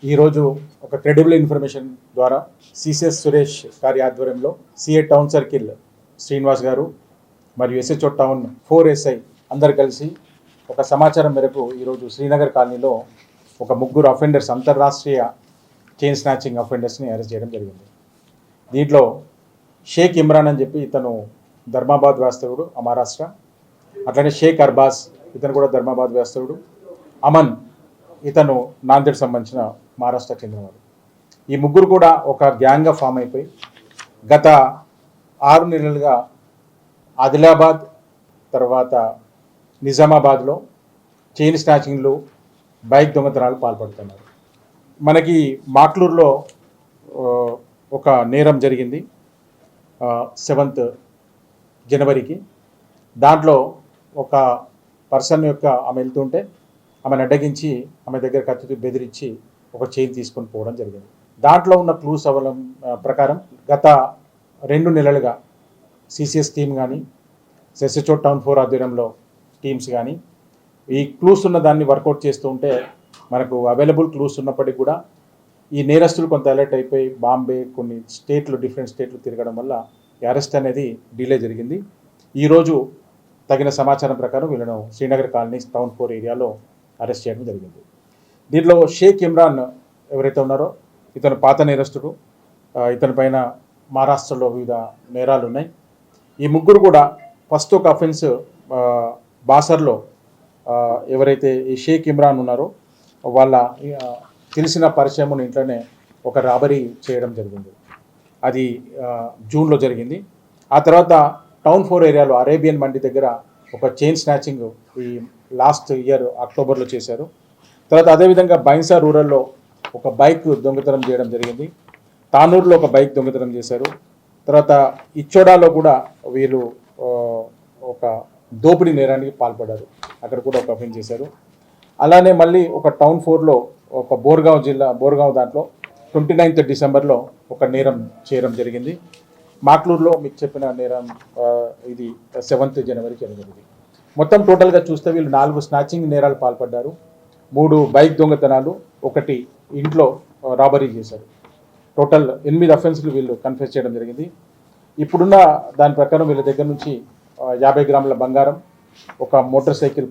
ఈరోజు ఒక credible information ద్వారా సిసిఎస్ సురేష్ గారి ఆధ్వర్యంలో సిఏ టౌన్ సర్కిల్ శ్రీనివాస్ గారు మరియు ఎస్హెచ్ఓ టౌన్ 4 SI అందరు కలిసి ఒక సమాచారం మేరకు ఈరోజు శ్రీనగర్ కాలనీలో ఒక ముగ్గురు అఫెండర్స్ అంతర్రాష్ట్రీయ చైన్ స్నాచింగ్ అఫెండర్స్ని అరెస్ట్ చేయడం జరిగింది. దీంట్లో షేక్ ఇమ్రాన్ అని చెప్పి ఇతను ధర్మాబాద్ వాస్తవుడు మహారాష్ట్ర, అట్లనే షేక్ అర్బాజ్ ఇతను కూడా ధర్మాబాద్ వాస్తవుడు, అమన్ ఇతను నాందేడ్ సంబంధించిన మహారాష్ట్ర చెందినవాడు. ఈ ముగ్గురు కూడా ఒక గ్యాంగ్గా ఫామ్ అయిపోయి గత 6 నెలలుగా ఆదిలాబాద్ తర్వాత నిజామాబాద్లో చైన్ స్నాచింగ్లు బైక్ దొంగతనాలు పాల్పడుతున్నారు. మనకి మాక్లూరులో ఒక నేరం జరిగింది 7th జనవరికి. దాంట్లో ఒక పర్సన్ యొక్క ఆమె వెళ్తుంటే ఆమెను అడ్డగించి ఆమె దగ్గర కత్తితో బెదిరించి ఒక చైన్ తీసుకొని పోవడం జరిగింది. దాంట్లో ఉన్న క్లూస్ ప్రకారం గత 2 నెలలుగా సిసిఎస్ టీమ్ కానీ ఎస్హెచ్ఓ టౌన్ 4 ఆధ్వర్యంలో టీమ్స్ కానీ ఈ క్లూస్ ఉన్న దాన్ని వర్కౌట్ చేస్తూ ఉంటే మనకు అవైలబుల్ క్లూస్ ఉన్నప్పటికీ కూడా ఈ నేరస్తులు కొంత అలర్ట్ అయిపోయి బాంబే కొన్ని డిఫరెంట్ స్టేట్లు తిరగడం వల్ల ఈ అరెస్ట్ అనేది డిలే జరిగింది. ఈరోజు తగిన సమాచారం ప్రకారం వీళ్ళను శ్రీనగర్ కాలనీ టౌన్ 4 ఏరియాలో అరెస్ట్ చేయడం జరిగింది. దీంట్లో షేక్ ఇమ్రాన్ ఎవరైతే ఉన్నారో ఇతను పాత నేరస్తుడు. ఇతని పైన మహారాష్ట్రలో వివిధ నేరాలు ఉన్నాయి. ఈ ముగ్గురు కూడా ఫస్ట్ ఒక అఫెన్స్ బాసర్లో ఎవరైతే ఈ షేక్ ఇమ్రాన్ ఉన్నారో వాళ్ళ తెలిసిన పరిచయం ఇంట్లోనే ఒక రాబరీ చేయడం జరిగింది. అది జూన్లో జరిగింది. ఆ తర్వాత టౌన్ 4 ఏరియాలో అరేబియన్ మండి దగ్గర ఒక చైన్ స్నాచింగ్ ఈ లాస్ట్ ఇయర్ అక్టోబర్లో చేశారు. తర్వాత అదేవిధంగా బైన్సా రూరల్లో ఒక బైక్ దొంగతనం చేయడం జరిగింది. తానూరులో ఒక బైక్ దొంగతనం చేశారు. తర్వాత ఇచ్చోడాలో కూడా వీళ్ళు ఒక దోపిడీ నేరానికి పాల్పడ్డారు. అక్కడ కూడా ఒక అఫెన్స్ చేశారు. అలానే మళ్ళీ ఒక టౌన్ 4లో ఒక బోర్గావ్ దాంట్లో 29th డిసెంబర్లో ఒక నేరం చేయడం జరిగింది. మాక్లూరులో మీకు చెప్పిన నేరం ఇది 7th జనవరి జరిగింది. మొత్తం టోటల్గా చూస్తే వీళ్ళు 4 స్నాచింగ్ నేరాలు పాల్పడ్డారు, 3 బైక్ దొంగతనాలు, 1 ఇంట్లో రాబరీ చేశారు. టోటల్ 8 అఫెన్స్లు వీళ్ళు కన్ఫెస్ చేయడం జరిగింది. ఇప్పుడున్న దాని ప్రకారం వీళ్ళ దగ్గర నుంచి 50 గ్రాముల బంగారం, ఒక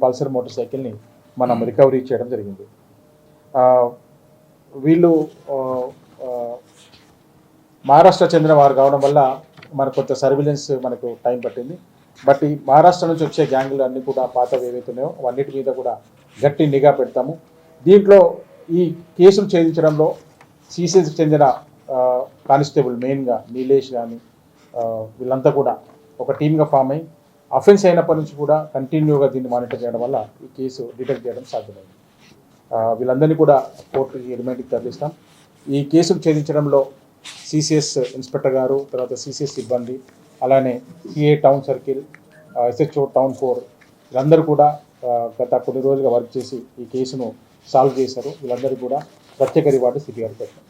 పల్సర్ మోటార్ సైకిల్ని మనం రికవరీ చేయడం జరిగింది. వీళ్ళు మహారాష్ట్ర చెందిన వారు కావడం వల్ల మనకు కొంత సర్విలెన్స్ మనకు టైం పట్టింది. బట్ ఈ మహారాష్ట్ర నుంచి వచ్చే గ్యాంగులు అన్నీ కూడా పాతవి ఏవైతే ఉన్నాయో అవన్నిటి మీద కూడా గట్టి నిఘా పెడతాము. దీంట్లో ఈ కేసులు ఛేదించడంలో సిసిఎస్కి చెందిన కానిస్టేబుల్ మెయిన్గా నీలేష్ కానీ వీళ్ళంతా కూడా ఒక టీమ్గా ఫామ్ అయ్యి అఫెన్స్ అయినప్పటి నుంచి కూడా కంటిన్యూగా దీన్ని మానిటర్ చేయడం వల్ల ఈ కేసు డిటెక్ట్ చేయడం సాధ్యమైంది. వీళ్ళందరినీ కూడా కోర్టుకి రిమాండ్కి తరలిస్తాం. ఈ కేసులు ఛేదించడంలో సిసిఎస్ ఇన్స్పెక్టర్ గారు, తర్వాత సిసిఎస్ సిబ్బంది, అలానే CA town circle, SHO town 4 వీళ్ళందరూ కూడా గత కొన్ని రోజులుగా వర్క్ చేసి ఈ కేసును సాల్వ్ చేశారు. వీళ్ళందరికీ కూడా ప్రత్యేక రివార్డు సిపి గారు పెట్టారు.